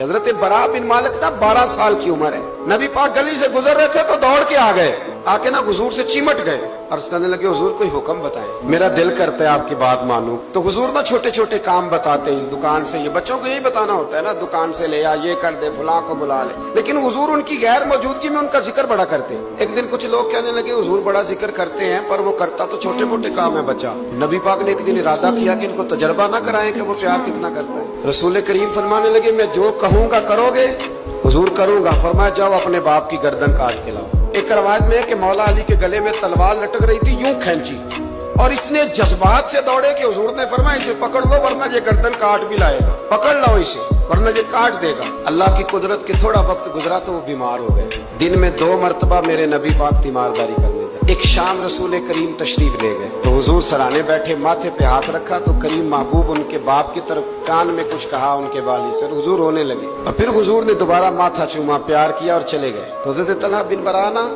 حضرت برا بن مالک نا 12 سال کی عمر ہے، نبی پاک گلی سے گزر رہے تھے تو دوڑ کے آ گئے، آ کے نا حضور سے چمٹ گئے، عرض کرنے لگے حضور کوئی حکم بتائیں، میرا دل کرتا ہے آپ کی بات مانوں۔ تو حضور نا چھوٹے چھوٹے کام بتاتے ہیں، دکان سے، یہ بچوں کو یہی بتانا ہوتا ہے نا، دکان سے لے آ، یہ کر دے، فلاں کو بلا لے، لیکن حضور ان کی غیر موجودگی میں ان کا ذکر بڑا کرتے۔ ایک دن کچھ لوگ کہنے لگے حضور بڑا ذکر کرتے ہیں پر وہ کرتا تو چھوٹے موٹے کام ہے بچہ۔ نبی پاک نے ایک دن ارادہ کیا کہ ان کو تجربہ نہ کرائیں کہ وہ پیار کتنا کرتا ہے۔ رسول کریم فرمانے لگے میں جو کہوں گا کرو گے؟ حضور کروں گا۔ فرمایا جاؤ اپنے باپ کی گردن کاٹ کے لاؤ۔ ایک روایت میں ہے کہ مولا علی کے گلے میں تلوار لٹک رہی تھی، یوں کھینچی اور اس نے جذبات سے دوڑے کہ حضور نے فرمایا اسے پکڑ لو ورنہ یہ گردن کاٹ بھی لائے گا، پکڑ لو اسے ورنہ یہ کاٹ دے گا۔ اللہ کی قدرت کے تھوڑا وقت گزرا تو وہ بیمار ہو گئے۔ دن میں 2 مرتبہ میرے نبی پاک تیمارداری کرنے گئے۔ ایک شام رسول کریم تشریف لے گئے تو حضور سرانے بیٹھے، ماتھے پہ ہاتھ رکھا تو کریم محبوب ان کے باپ کی طرف کان میں کچھ کہا ان کے والد سے، حضور رونے لگے اور پھر حضور نے دوبارہ ماتھا چوما، پیار کیا اور چلے گئے۔ تو حضرت طلحہ بن برانا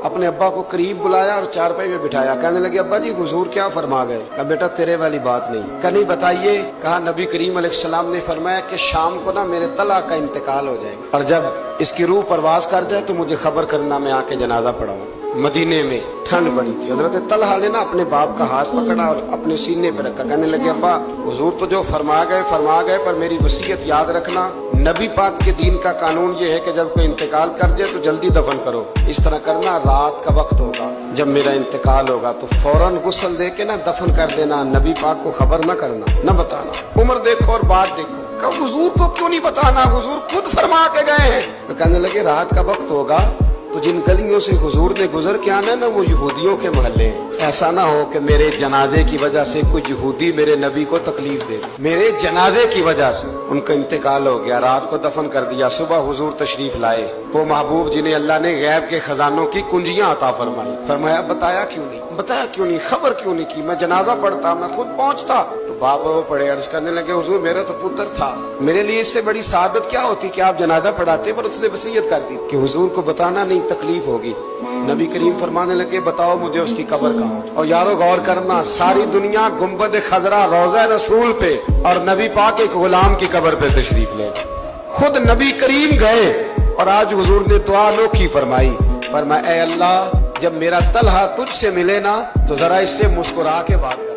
اپنے ابا کو قریب بلایا اور چارپائی میں بٹھایا، کہنے لگے ابا جی حضور کیا فرما گئے؟ کہا بیٹا تیرے والی بات نہیں۔ کہا نہیں بتائیے؟ کہا نبی کریم علیہ السلام نے فرمایا کہ شام کو نا میرے طلحہ کا انتقال ہو جائے گا اور جب اس کی روح پرواز کر جائے تو مجھے خبر کرنا، میں آ کے جنازہ پڑھاؤں۔ مدینے میں ٹھنڈ بڑی تھی، حضرت طلحہ نے نا اپنے باپ کا ہاتھ پکڑا اور اپنے سینے پہ رکھا، کہنے لگے ابا حضور تو جو فرما گئے پر میری وصیت یاد رکھنا، نبی پاک کے دین کا قانون یہ ہے کہ جب کوئی انتقال کر جائے تو جلدی دفن کرو، اس طرح کرنا رات کا وقت ہوگا جب میرا انتقال ہوگا تو فوراً غسل دے کے نا دفن کر دینا، نبی پاک کو خبر نہ کرنا، نہ بتانا۔ عمر دیکھو اور بات دیکھو، کہ حضور کو کیوں نہیں بتانا، حضور خود فرما کے گئے ہیں۔ تو کہنے لگے رات کا وقت ہوگا تو جن گلیوں سے حضور نے گزر کے آنا ہے نا وہ یہودیوں کے محلے ہیں، ایسا نہ ہو کہ میرے جنازے کی وجہ سے کوئی یہودی میرے نبی کو تکلیف دے، میرے جنازے کی وجہ سے ان کا انتقال ہو گیا، رات کو دفن کر دیا، صبح حضور تشریف لائے، وہ محبوب جنہیں اللہ نے غیب کے خزانوں کی کنجیاں عطا فرمائی، فرمایا بتایا کیوں نہیں، خبر کیوں نہیں کی، میں جنازہ پڑھتا، میں خود پہنچتا۔ تو باپ رو پڑے، عرض کرنے لگے حضور میرا تو پتر تھا، میرے لیے اس سے بڑی سعادت کیا ہوتی کہ آپ جنازہ پڑھاتے، پر اس نے وصیت کر دی کہ حضور کو بتانا نہیں، تکلیف ہوگی۔ نبی کریم فرمانے لگے بتاؤ مجھے اس کی قبر کہاں؟ اور یارو غور کرنا، ساری دنیا گنبد خضرا روضہ رسول پہ اور نبی پاک ایک غلام کی قبر پہ تشریف لے، خود نبی کریم گئے اور آج حضور نے دعا انوکھی فرمائی، فرمایا اے اللہ جب میرا طلحہ تجھ سے ملے نا تو ذرا اس سے مسکرا کے بات